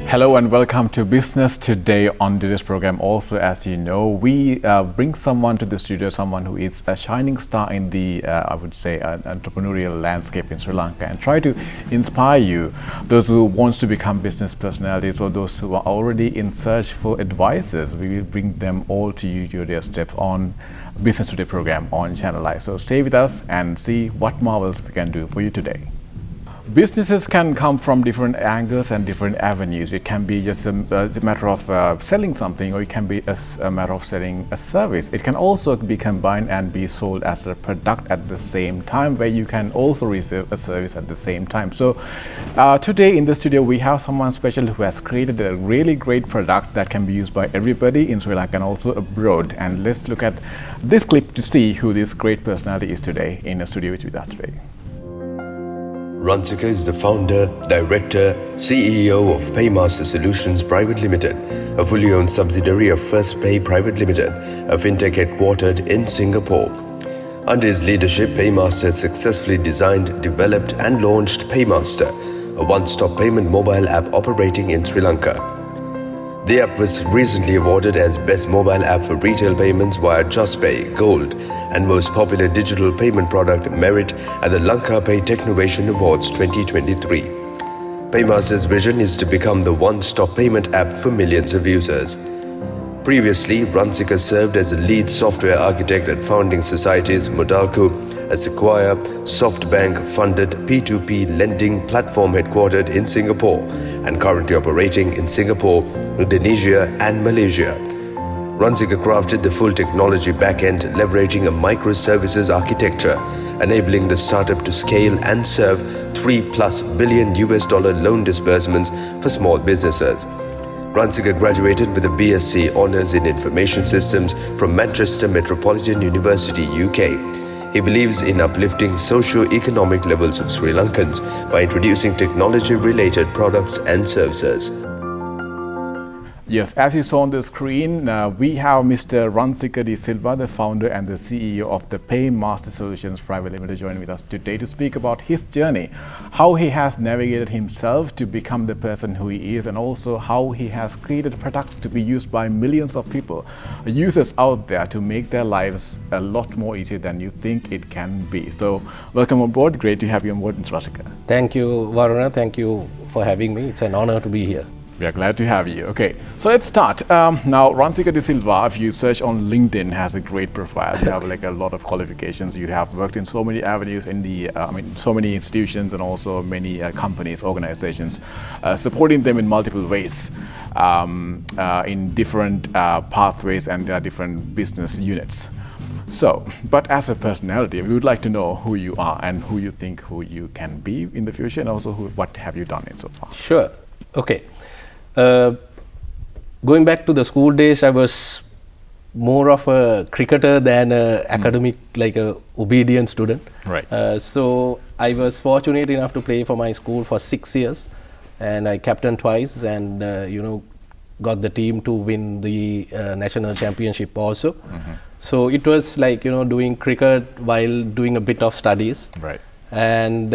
Hello and welcome to Business Today. On today's program, also, as you know, we bring someone to the studio, someone who is a shining star in the, I would say, entrepreneurial landscape in Sri Lanka, and try to inspire you, those who wants to become business personalities or those who are already in search for advisors. We will bring them all to you to their steps on Business Today program on ChannelEye. So stay with us and see what marvels we can do for you today. Businesses can come from different angles and different avenues. It can be just a matter of selling something, or it can be a matter of selling a service. It can also be combined and be sold as a product at the same time, where you can also receive a service at the same time. So today in the studio we have someone special who has created a really great product that can be used by everybody in Sri Lanka and also abroad. And let's look at this clip to see who this great personality is today in the studio with us today. Ransika is the founder, director, CEO of Paymaster Solutions Private Limited, a fully owned subsidiary of First Pay Private Limited, a fintech headquartered in Singapore. Under his leadership, Paymaster has successfully designed, developed and launched Paymaster, a one-stop payment mobile app operating in Sri Lanka. The app was recently awarded as Best Mobile App for Retail Payments via JustPay Gold and Most Popular Digital Payment Product Merit at the Lanka Pay Technovation Awards 2023. Paymaster's vision is to become the one-stop payment app for millions of users. Previously, Ransika served as a lead software architect at founding societies Modalco, a Sequoia SoftBank-funded P2P lending platform headquartered in Singapore and currently operating in Singapore, Indonesia and Malaysia. Ransika crafted the full technology backend, leveraging a microservices architecture, enabling the startup to scale and serve $3+ billion loan disbursements for small businesses. Ransika graduated with a BSc Honours in Information Systems from Manchester Metropolitan University, UK. He believes in uplifting socio-economic levels of Sri Lankans by introducing technology-related products and services. Yes, as you saw on the screen, we have Mr. Ransika de Silva, the founder and the CEO of the Paymaster Solutions Private Limited, joining with us today to speak about his journey, how he has navigated himself to become the person who he is, and also how he has created products to be used by millions of people, users out there, to make their lives a lot more easier than you think it can be. So welcome on board. Great to have you on board, Mr. Ransika. Thank you, Varuna. Thank you for having me. It's an honor to be here. We are glad to have you. Okay, so let's start. Now, Ransika de Silva, if you search on LinkedIn, has a great profile. You have like a lot of qualifications. You have worked in so many avenues in the, so many institutions and also many companies, organizations, supporting them in multiple ways, in different pathways and different business units. So, but as a personality, we would like to know who you are and who you think who you can be in the future, and also what have you done so far. Sure. Okay. Going back to the school days, I was more of a cricketer than an academic, like a obedient student. Right. So I was fortunate enough to play for my school for 6 years, and I captained twice, and got the team to win the national championship also. So it was like doing cricket while doing a bit of studies. Right. And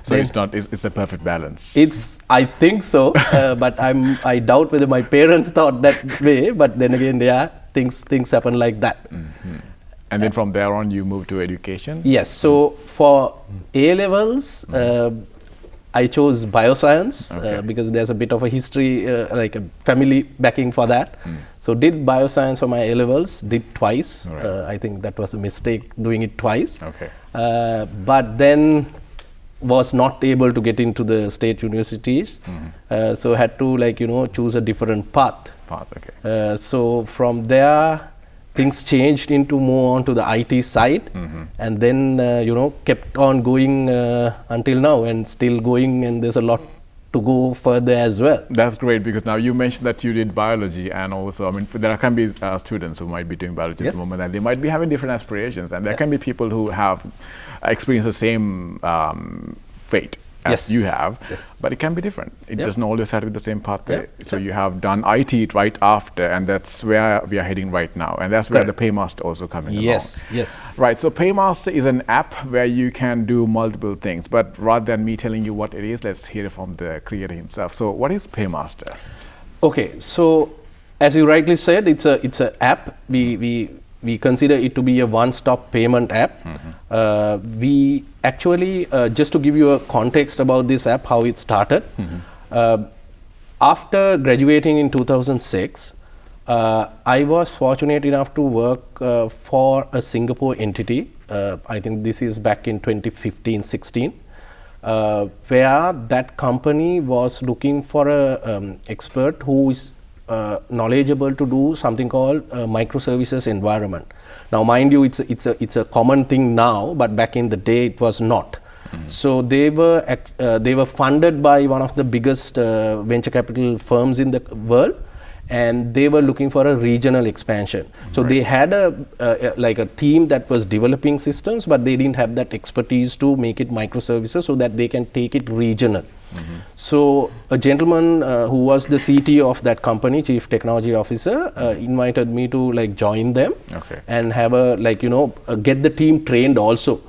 so it's a perfect balance. I think so, but I doubt whether my parents thought that way. But then again, yeah, things happen like that. And then from there on, you moved to education. Yes. So for A levels, I chose bioscience because there's a bit of a history, like a family backing for that. So did bioscience for my A levels. Did twice. Right. I think that was a mistake doing it twice. Okay. But then was not able to get into the state universities, so had to choose a different path. Okay. So from there, things changed into more onto the IT side, and then kept on going until now, and still going. And there's a lot to go further as well. That's great, because now you mentioned that you did biology, and also, there can be students who might be doing biology at the moment, and they might be having different aspirations, and there can be people who have experienced the same fate as Yes. you have, Yes. but it can be different. It Yeah. doesn't always have to be the same pathway. Yeah. So you have done IT right after, and that's where we are heading right now, and that's where the Paymaster also coming Yes, along. yes. Right. So Paymaster is an app where you can do multiple things. But rather than me telling you what it is, let's hear it from the creator himself. So what is Paymaster? Okay, so as you rightly said, it's a app. We consider it to be a one-stop payment app. We actually, just to give you a context about this app, how it started. After graduating in 2006, I was fortunate enough to work for a Singapore entity. I think this is back in 2015-16. Where that company was looking for a expert who is knowledgeable to do something called microservices environment. Now, mind you, it's a common thing now, but back in the day it was not. So they were funded by one of the biggest venture capital firms in the world, and they were looking for a regional expansion. So they had a team that was developing systems, but they didn't have that expertise to make it microservices so that they can take it regional. So a gentleman who was the CTO of that company, Chief Technology Officer, invited me to join them and have get the team trained also,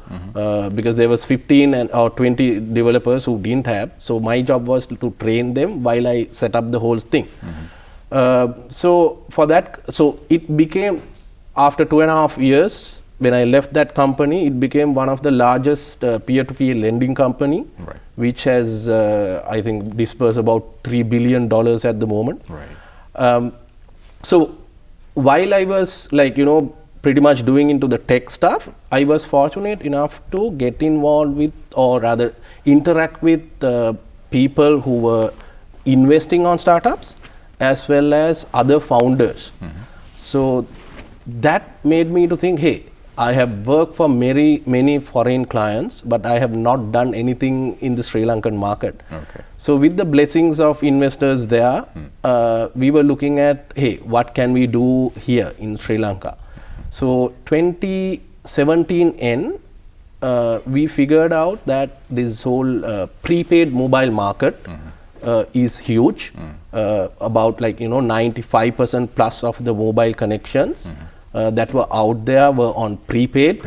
because there was 15 or 20 developers who didn't have. So my job was to train them while I set up the whole thing. So it became, after 2.5 years, when I left that company, it became one of the largest peer-to-peer lending company, which has, I think, disbursed about $3 billion at the moment. So while I was pretty much doing into the tech stuff, I was fortunate enough to get involved with, or rather interact with people who were investing on startups as well as other founders. So that made me to think, hey, I have worked for many foreign clients, but I have not done anything in the Sri Lankan market. So with the blessings of investors there, we were looking at, hey, what can we do here in Sri Lanka? So 2017 end, we figured out that this whole prepaid mobile market is huge. About 95% plus of the mobile connections that were out there were on prepaid.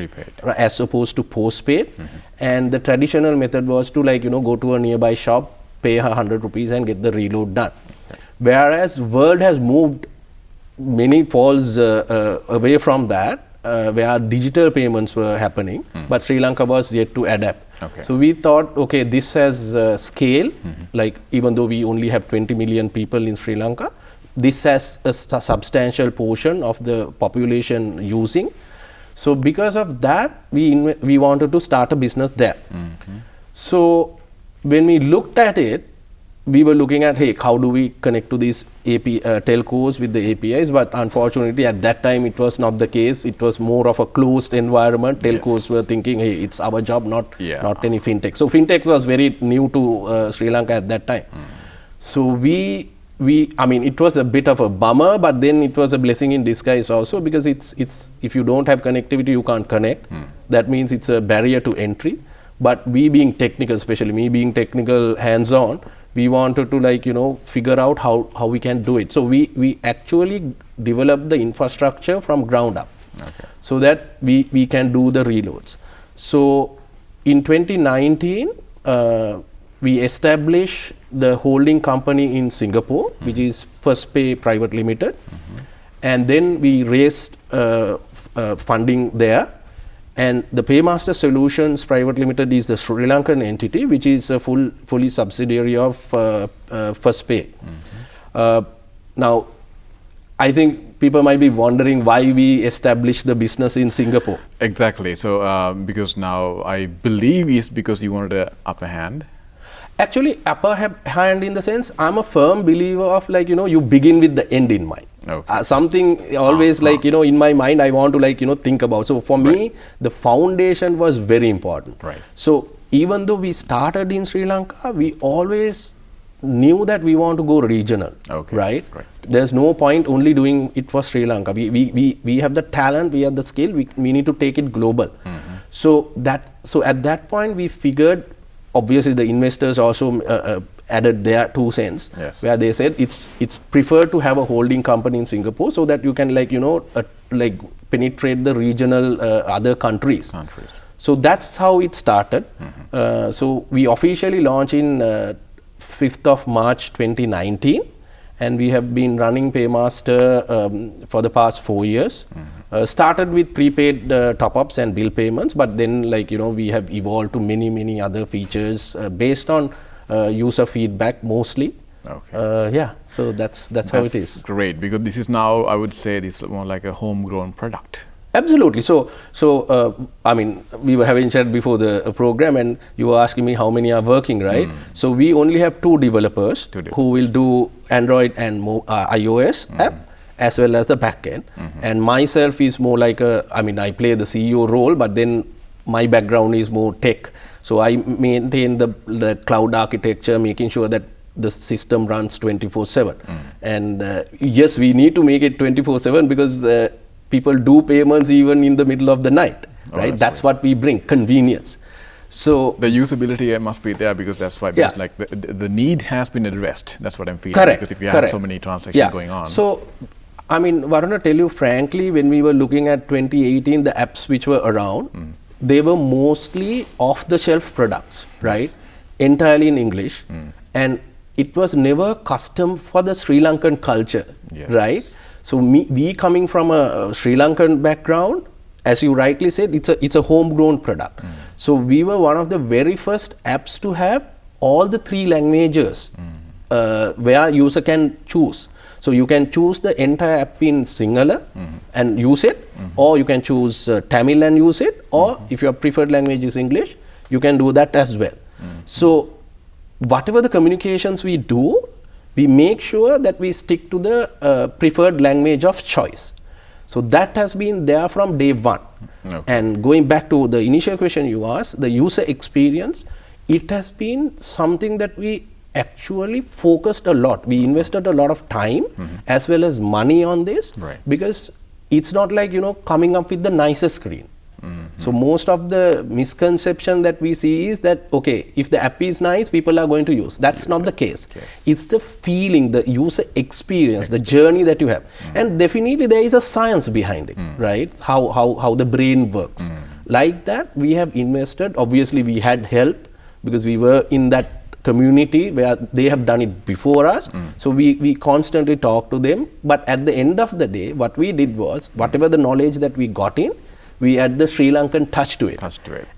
As opposed to postpaid. And the traditional method was to go to a nearby shop, pay 100 rupees and get the reload done. Whereas world has moved many falls away from that, where digital payments were happening, but Sri Lanka was yet to adapt. So we thought, okay, this has scale, even though we only have 20 million people in Sri Lanka, this has a substantial portion of the population using. So because of that, we wanted to start a business there. So when we looked at it, we were looking at, hey, how do we connect to these telcos with the APIs? But unfortunately, at that time, it was not the case. It was more of a closed environment. Telcos were thinking, hey, it's our job, not any fintech. So fintech was very new to Sri Lanka at that time. So I mean, it was a bit of a bummer, but then it was a blessing in disguise also, because it's if you don't have connectivity, you can't connect. That means it's a barrier to entry. But we being technical, especially me being technical hands-on, we wanted to figure out how we can do it. So we actually developed the infrastructure from ground up, so that we can do the reloads. So in 2019, we established the holding company in Singapore, which is FirstPay Private Limited, and then we raised funding there. And the Paymaster Solutions Private Limited is the Sri Lankan entity, which is a fully subsidiary of FirstPay. Now, I think people might be wondering why we established the business in Singapore. Exactly. So because now I believe it's because you wanted an upper hand. Actually, upper hand in the sense, I'm a firm believer of you begin with the end in mind. Something always in my mind I want to think about. So for me, the foundation was very important. So even though we started in Sri Lanka, we always knew that we want to go regional. Right? There's no point only doing it for Sri Lanka. We have the talent, we have the skill, we need to take it global. So at that point we figured obviously the investors also added their 2 cents, Yes. where they said it's preferred to have a holding company in Singapore so that you can like penetrate the regional other countries. So that's how it started. So we officially launched in 5th of March 2019, and we have been running Paymaster for the past 4 years. Started with prepaid top-ups and bill payments, but then we have evolved to many other features based on user feedback mostly. Okay. So that's how it is. Great, because this is now, I would say, this is more like a homegrown product. Absolutely. So I mean, we were having chat before the program, and you were asking me how many are working, right? So we only have 2 developers who will do Android and iOS app, as well as the backend. And myself is more like I play the CEO role, but then my background is more tech. So I maintain the cloud architecture, making sure that the system runs 24/7. And yes, we need to make it 24/7 because people do payments even in the middle of the night, right? That's what we bring, convenience. So the usability must be there, because that's why, because like the need has been addressed. That's what I'm feeling. Correct. Because if you have so many transactions going on. So I mean, Varuna, tell you frankly, when we were looking at 2018, the apps which were around, they were mostly off-the-shelf products, right? Entirely in English, and it was never custom for the Sri Lankan culture, right? So we coming from a Sri Lankan background, as you rightly said, it's a homegrown product. So we were one of the very first apps to have all the 3 languages where user can choose. So you can choose the entire app in Sinhala and use it, or you can choose Tamil and use it, or if your preferred language is English, you can do that as well. So whatever the communications we do, we make sure that we stick to the preferred language of choice. So that has been there from day one. And going back to the initial question you asked, the user experience, it has been something that we actually focused a lot. We invested a lot of time as well as money on this, because it's not like coming up with the nicest screen. So most of the misconception that we see is that, okay, if the app is nice, people are going to use. That's not the case. It's the feeling, the user experience, the journey that you have. And definitely there is a science behind it, right? How the brain works. Like that, we have invested. Obviously, we had help because we were in that community where they have done it before us. So we constantly talk to them. But at the end of the day, what we did was, whatever the knowledge that we got in, we add the Sri Lankan touch to it.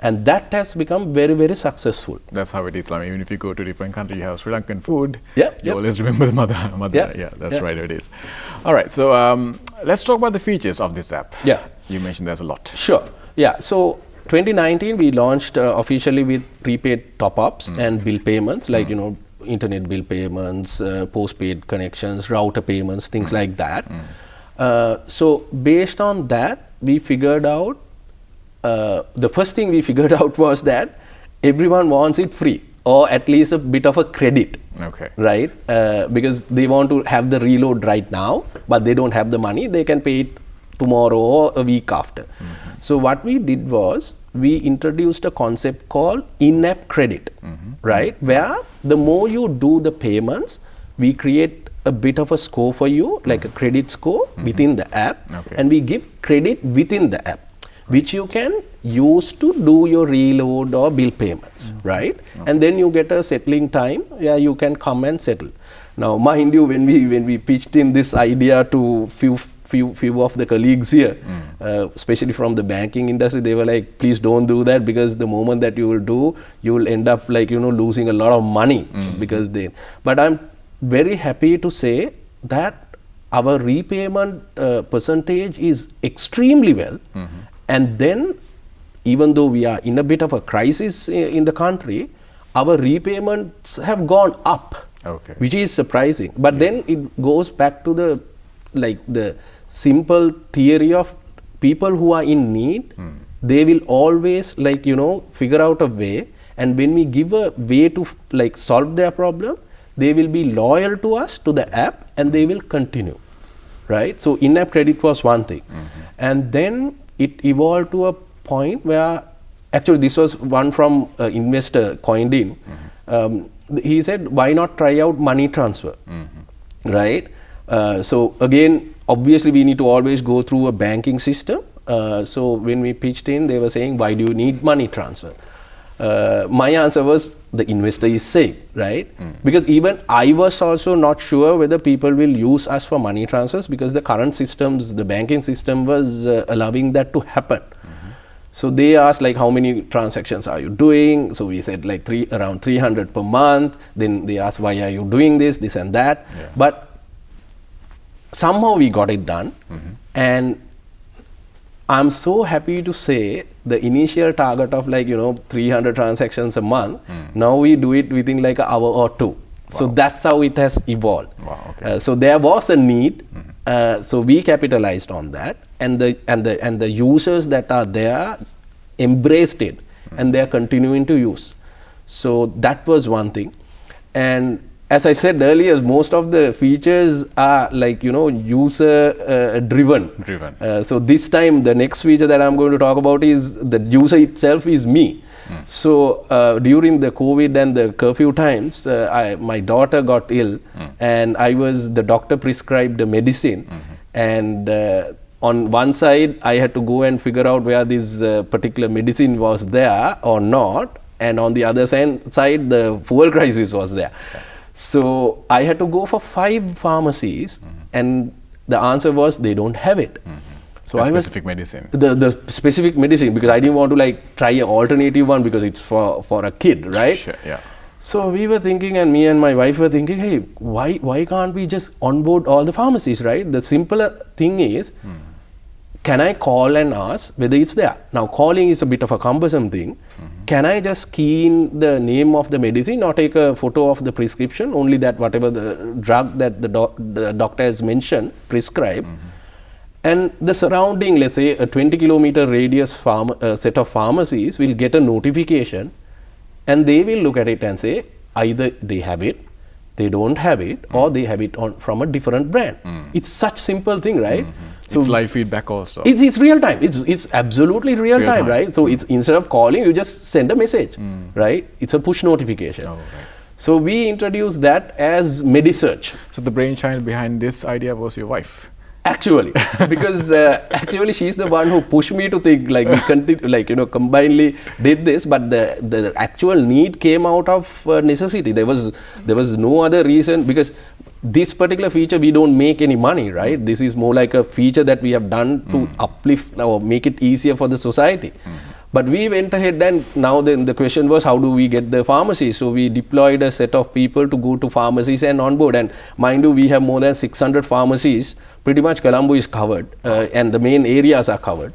And that has become very, very successful. That's how it is. I mean, even if you go to a different country, you have Sri Lankan food, you always remember the mother. That's right, it is. All right, so let's talk about the features of this app. You mentioned there's a lot. Sure. So 2019, we launched officially with prepaid top-ups and bill payments, like, internet bill payments, postpaid connections, router payments, things like that. So based on that, we figured out, the first thing we figured out was that everyone wants it free, or at least a bit of a credit, right? Because they want to have the reload right now, but they don't have the money. They can pay it tomorrow or a week after. So what we did was, we introduced a concept called in-app credit, right? Where the more you do the payments, we create a bit of a score for you, like a credit score within the app, and we give credit within the app, which you can use to do your reload or bill payments, right? And then you get a settling time where you can come and settle. Now, mind you, when we pitched in this idea to few of the colleagues here, especially from the banking industry, they were like, please don't do that, because the moment that you will do, you will end up losing a lot of money, because but I'm very happy to say that our repayment percentage is extremely well. And then, even though we are in a bit of a crisis in the country, our repayments have gone up, which is surprising. But then it goes back to the simple theory of people who are in need, they will always figure out a way, and when we give a way to solve their problem, they will be loyal to us, to the app, and they will continue, right? So in-app credit was one thing. And then it evolved to a point where actually this was one from investor coined in. He said, why not try out money transfer, right? So again, obviously we need to always go through a banking system. So when we pitched in, they were saying, why do you need money transfer? My answer was, the investor is safe, right? Because even I was also not sure whether people will use us for money transfers, because the current systems, the banking system was allowing that to happen. So they asked like, how many transactions are you doing? So we said like around 300 per month. Then they asked, why are you doing this and that? Yeah. But somehow we got it done. And I'm so happy to say the initial target of 300 transactions a month, now we do it within like an hour or two. Wow. So that's how it has evolved. Wow, okay. So there was a need, so we capitalized on that, and the users that are there embraced it, and they are continuing to use. So that was one thing. And as I said earlier, most of the features are user driven. So this time the next feature that I'm going to talk about is the user itself is me. So during the COVID and the curfew times, my daughter got ill, and the doctor prescribed the medicine, and on one side I had to go and figure out where this particular medicine was there or not, and on the other side the fuel crisis was there. So I had to go for 5 pharmacies, and the answer was they don't have it. So the specific medicine. The specific medicine, because I didn't want to try an alternative one because it's for a kid, right? Sure, yeah. So we were thinking, and me and my wife were thinking, hey, why can't we just onboard all the pharmacies, right? The simpler thing is, can I call and ask whether it's there? Now calling is a bit of a cumbersome thing. Can I just key in the name of the medicine or take a photo of the prescription, only that whatever the drug that the doctor has mentioned, prescribe, and the surrounding, let's say a 20-kilometer radius set of pharmacies will get a notification, and they will look at it and say either they have it, they don't have it, or they have it from a different brand. It's such simple thing, right? So it's live feedback also. It's real time. It's absolutely real time, right? So it's instead of calling, you just send a message, right? It's a push notification. Right. So we introduced that as MediSearch. So the brainchild behind this idea was your wife. Actually, because actually she's the one who pushed me to think we continue, combinedly did this, but the actual need came out of necessity. There was no other reason, because this particular feature we don't make any money, right? This is more like a feature that we have done to uplift or make it easier for the society. But we went ahead, and now then the question was, how do we get the pharmacies? So we deployed a set of people to go to pharmacies and onboard. And mind you, we have more than 600 pharmacies. Pretty much Colombo is covered, and the main areas are covered.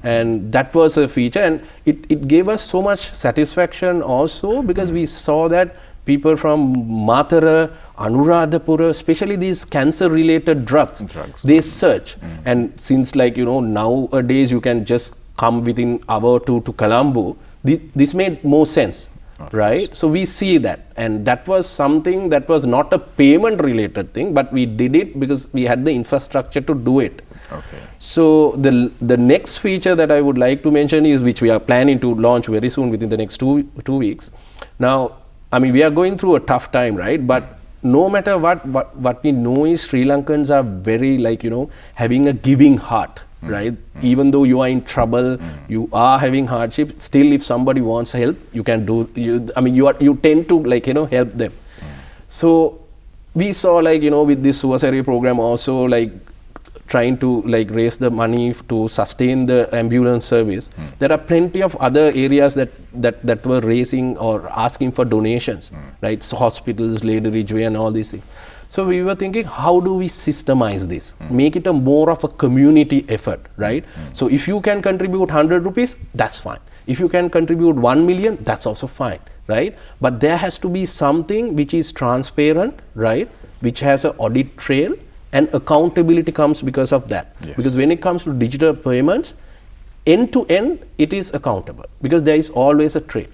And that was a feature, and it gave us so much satisfaction also, because we saw that people from Matara, Anuradhapura, especially these cancer-related drugs, they search. And since nowadays you can just come within hour or two to Colombo, this made more sense, right? So we see that, and that was something that was not a payment related thing, but we did it because we had the infrastructure to do it. Okay. So the next feature that I would like to mention is, which we are planning to launch very soon within the next two weeks. Now, I mean, we are going through a tough time, right? But no matter what we know is Sri Lankans are very having a giving heart. Right? Even though you are in trouble, you are having hardship, still if somebody wants help, you can do, you tend to help them. So we saw with this Suvasari program also trying to raise the money to sustain the ambulance service. There are plenty of other areas that were raising or asking for donations, right? So hospitals, Lady Ridgeway and all these things. So we were thinking, how do we systemize this? Make it a more of a community effort, right? So if you can contribute 100 rupees, that's fine. If you can contribute 1 million, that's also fine, right? But there has to be something which is transparent, right? Which has an audit trail, and accountability comes because of that. Yes. Because when it comes to digital payments, end to end, it is accountable because there is always a trail,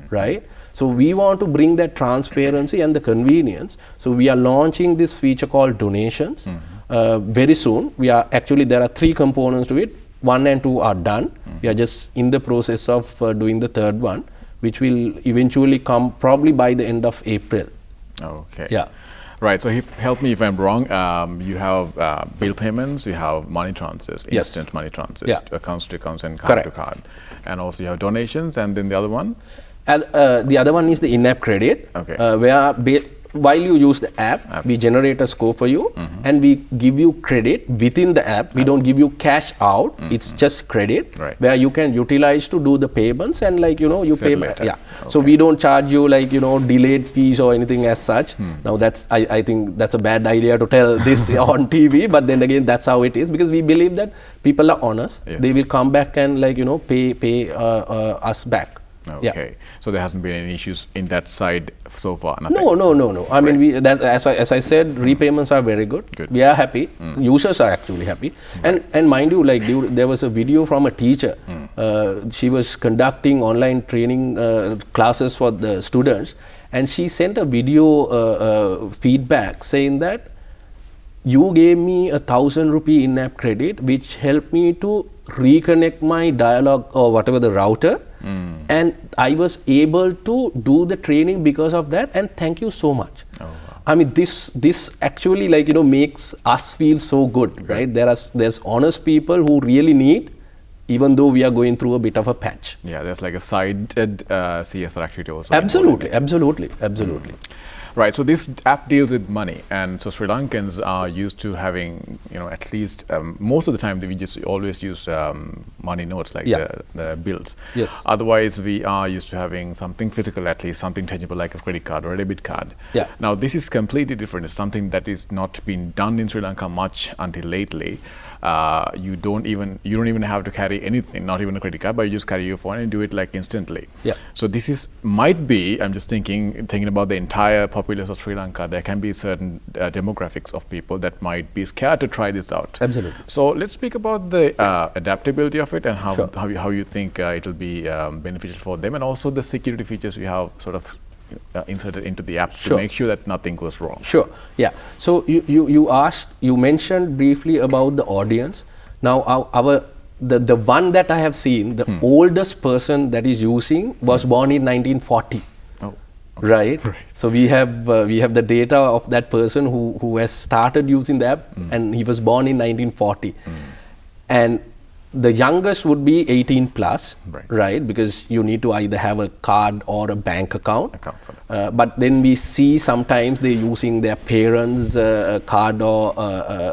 right? So we want to bring that transparency and the convenience. So we are launching this feature called donations very soon. There are 3 components to it. 1 and 2 are done. We are just in the process of doing the third one, which will eventually come probably by the end of April. Okay. Yeah. Right. So help me if I'm wrong. You have bill payments, you have money transfers, Yes. instant money transfers, Yeah. accounts to accounts and card Correct. to card, and also you have donations, and then the other one. And the other one is the in-app credit, Okay. where while you use the app, we generate a score for you, and we give you credit within the app. We don't give you cash out. It's just credit, Right. where you can utilize to do the payments, and like you pay. Settle later. Yeah. So we don't charge you like delayed fees or anything as such. Now that's I think that's a bad idea to tell this on TV, but then again that's how it is, because we believe that people are honest. Yes. They will come back and like pay us back. Okay. Yeah. So there hasn't been any issues in that side so far. Nothing. No. I mean, as I said, repayments are very good. Good. We are happy. Users are actually happy. And mind you, like there was a video from a teacher. She was conducting online training classes for the students, and she sent a video feedback saying that you gave me 1,000 rupee in-app credit, which helped me to reconnect my dialogue or whatever the router, and I was able to do the training because of that, and thank you so much. Oh, wow. I mean, this actually like makes us feel so good, right? There's honest people who really need, even though we are going through a bit of a patch. Yeah, there's like a side CSR activity also. Absolutely. Right, so this app deals with money, and so Sri Lankans are used to having, at least most of the time we just always use money notes, like the bills. Yes. Otherwise, we are used to having something physical, at least something tangible, like a credit card or a debit card. Yeah. Now, this is completely different. It's something that is not been done in Sri Lanka much until lately. You don't even have to carry anything, not even a credit card, but you just carry your phone and do it like instantly. Yeah. So this might be, I'm just thinking about the entire populace of Sri Lanka, there can be certain demographics of people that might be scared to try this out. Absolutely. So let's speak about the adaptability of it and Sure. how you think it'll be beneficial for them, and also the security features you have sort of inserted into the app to Sure. make sure that nothing goes wrong. Sure. Yeah. So you mentioned briefly about the audience. Now the one that I have seen, the oldest person that is using was born in 1940. Oh. Right. So we have the data of that person who has started using the app, and he was born in 1940, and the youngest would be 18 plus, right? Because you need to either have a card or a bank account. But then we see sometimes they're using their parents' card or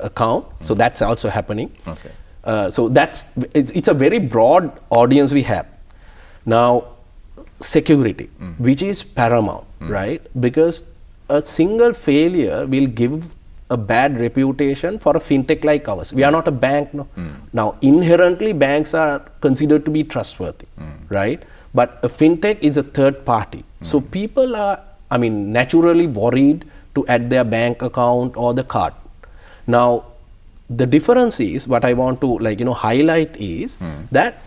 account, so that's also happening. Okay. So it's a very broad audience we have. Now, security, which is paramount, right? Because a single failure will give a bad reputation for a fintech like ours. We are not a bank. No. Now, inherently, banks are considered to be trustworthy, right? But a fintech is a third party. So people are, naturally worried to add their bank account or the card. Now, the difference is, what I want to highlight is that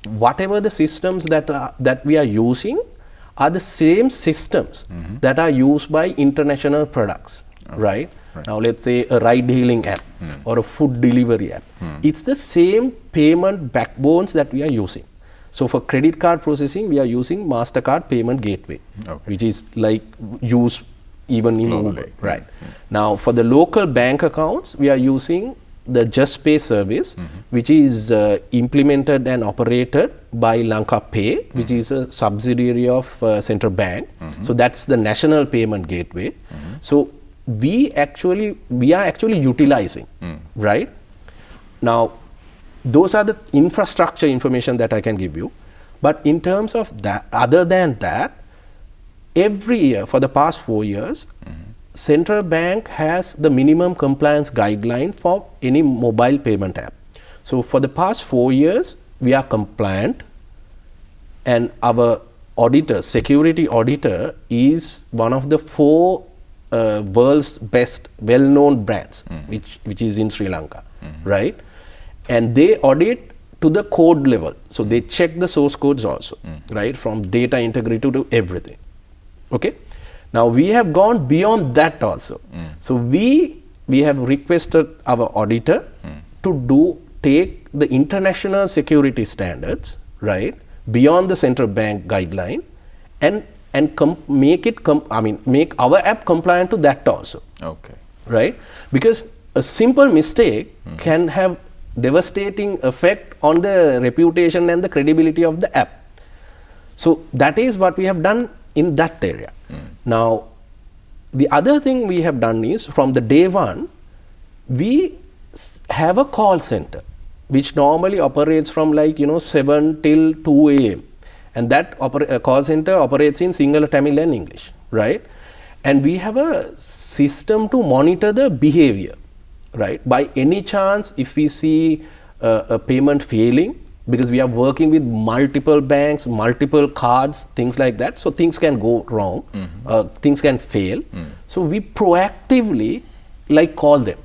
whatever the systems that we are using are the same systems that are used by international products, right? Now let's say a ride-hailing app or a food delivery app. It's the same payment backbones that we are using. So for credit card processing, we are using MasterCard Payment Gateway, which is like used even in Uber, right? Now for the local bank accounts, we are using the Just Pay service, which is implemented and operated by Lanka Pay, which is a subsidiary of Central Bank. So that's the national payment gateway. So we are actually utilizing, right? Now, those are the infrastructure information that I can give you. But in terms of that, other than that, every year for the past 4 years, Central Bank has the minimum compliance guideline for any mobile payment app. So for the past 4 years, we are compliant, and our auditor, security auditor, is one of the 4 world's best well-known brands, which is in Sri Lanka, right? And they audit to the code level. So they check the source codes also, right? From data integrity to everything. Okay. Now we have gone beyond that also. So we have requested our auditor to do take the international security standards, right, beyond the central bank guideline, and make our app compliant to that also. Okay. Right? Because a simple mistake can have devastating effect on the reputation and the credibility of the app. So that is what we have done in that area. Now, the other thing we have done is, from the day one, we have a call center which normally operates from 7 till 2 a.m. and that call center operates in Sinhala, Tamil and English, right? And we have a system to monitor the behavior, right? By any chance, if we see a payment failing, because we are working with multiple banks, multiple cards, things like that, so things can go wrong, things can fail. So we proactively call them,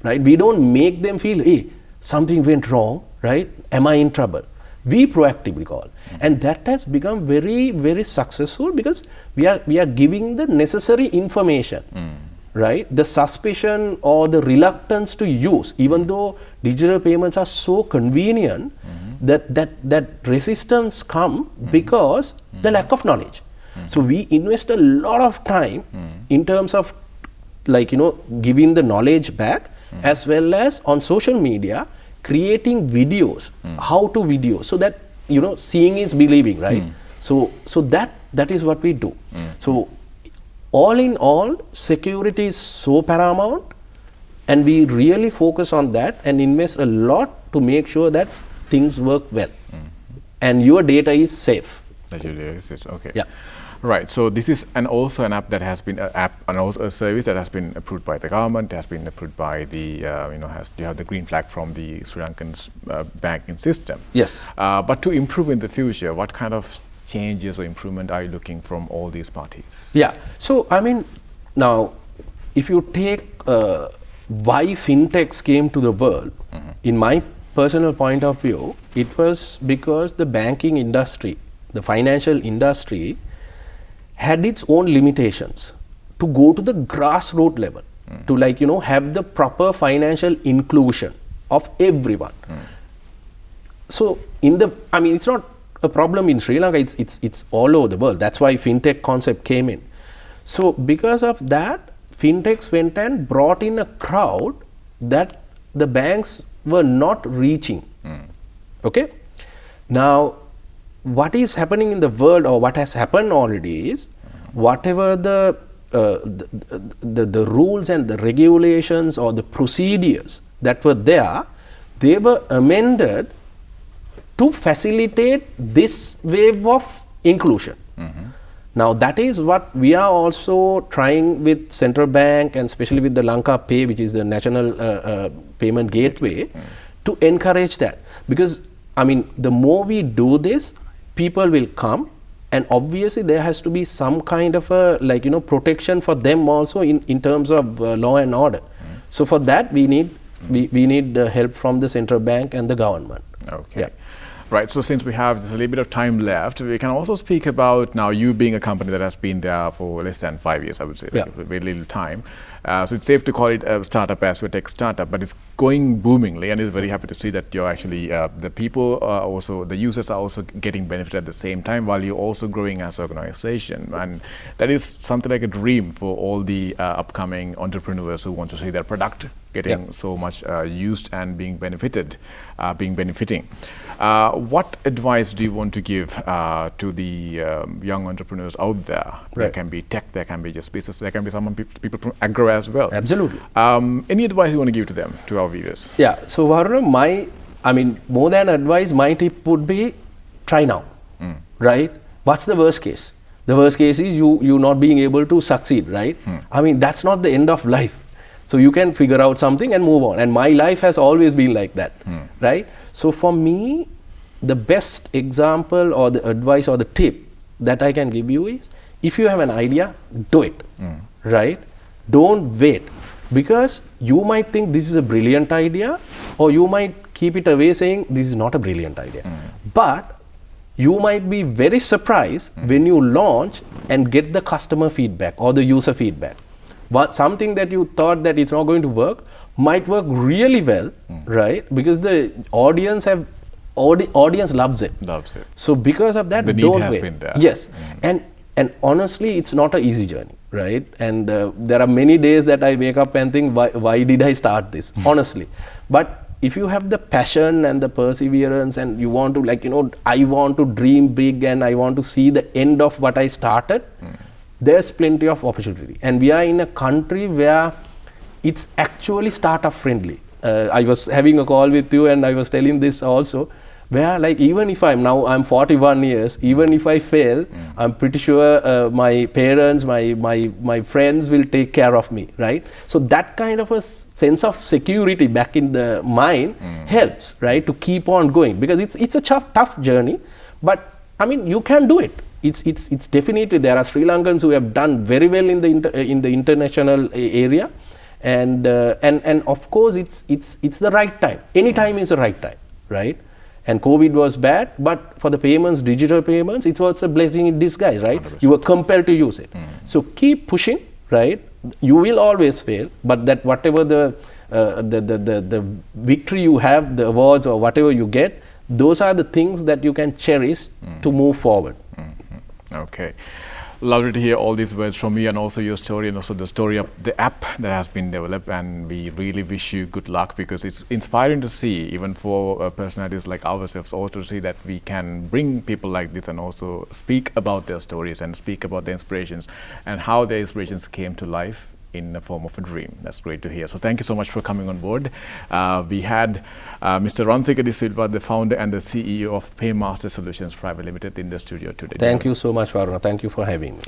right? We don't make them feel, hey, something went wrong, right? Am I in trouble? We proactively call, and that has become very, very successful because we are giving the necessary information, right? The suspicion or the reluctance to use, even though digital payments are so convenient, that resistance come because the lack of knowledge. So we invest a lot of time in terms of giving the knowledge back, as well as on social media, creating videos, how to video, so that seeing is believing, right? So that is what we do. So all in all, security is so paramount, and we really focus on that and invest a lot to make sure that things work well and your data is safe. That your data is safe. Okay. Yeah. Right. So this is also an app that has been and also a service that has been approved by the government, has been approved by the you have the green flag from the Sri Lankan banking system. Yes. But to improve in the future, what kind of changes or improvement are you looking from all these parties? Yeah. So now, if you take why fintechs came to the world, in my personal point of view, it was because the banking industry, the financial industry, had its own limitations to go to the grassroots level, to have the proper financial inclusion of everyone. So it's not a problem in Sri Lanka, it's all over the world. That's why fintech concept came in. So because of that, fintechs went and brought in a crowd that the banks were not reaching. Okay? Now, what is happening in the world, or what has happened already, is whatever the rules and the regulations or the procedures that were there, they were amended to facilitate this wave of inclusion. Now that is what we are also trying with Central Bank, and especially with the Lanka Pay, which is the national payment gateway, to encourage that. Because the more we do this, people will come, and obviously there has to be some kind of a protection for them also in terms of law and order. So for that we need help from the Central Bank and the government. Okay. Yeah. Right, so since we have just a little bit of time left, we can also speak about now you being a company that has been there for less than 5 years, I would say, very little time. So it's safe to call it a startup as a tech startup, but it's going boomingly, and it's very happy to see that you're actually, the people also, the users are also getting benefit at the same time while you're also growing as an organization. And that is something like a dream for all the upcoming entrepreneurs who want to see their product getting so much used and being benefiting. What advice do you want to give to the young entrepreneurs out there? There can be tech, there can be just business, there can be some people from agro as well. Absolutely. Any advice you want to give to them, to our viewers? Yeah. So Varuna, more than advice, my tip would be try now. Right? What's the worst case? The worst case is you not being able to succeed, right? That's not the end of life. So you can figure out something and move on. And my life has always been like that, right? So for me, the best example or the advice or the tip that I can give you is, if you have an idea, do it, right? Don't wait, because you might think this is a brilliant idea, or you might keep it away saying this is not a brilliant idea. But you might be very surprised when you launch and get the customer feedback or the user feedback. But something that you thought that it's not going to work might work really well, right? Because the audience audience loves it. Loves it. So because of that, The need don't has wait. been there. Yes, and honestly, it's not an easy journey, right? And there are many days that I wake up and think, why did I start this? Honestly, but if you have the passion and the perseverance, and you want to, like, you know, I want to dream big and I want to see the end of what I started, there's plenty of opportunity. And we are in a country where it's actually startup friendly. I was having a call with you and I was telling this also, where, like, even if I'm 41 years, even if I fail, I'm pretty sure my parents, my friends will take care of me, right? So that kind of a sense of security back in the mind helps, right, to keep on going, because it's a tough journey, but I mean, you can do it. It's definitely, there are Sri Lankans who have done very well in the international area, and of course it's the right time. Any time is the right time, right? And COVID was bad, but for the payments, digital payments, it was a blessing in disguise, right? 100%. You were compelled to use it. So keep pushing, right? You will always fail, but that whatever the victory you have, the awards or whatever you get, those are the things that you can cherish to move forward. Okay. Lovely to hear all these words from you, and also your story, and also the story of the app that has been developed. And we really wish you good luck, because it's inspiring to see, even for personalities like ourselves, also to see that we can bring people like this and also speak about their stories and speak about their inspirations and how their inspirations came to life in the form of a dream. That's great to hear. So thank you so much for coming on board. We had Mr. Ransika Silva, the founder and the CEO of Paymaster Solutions Private Limited, in the studio today. Thank you so much, Varuna. Thank you for having me.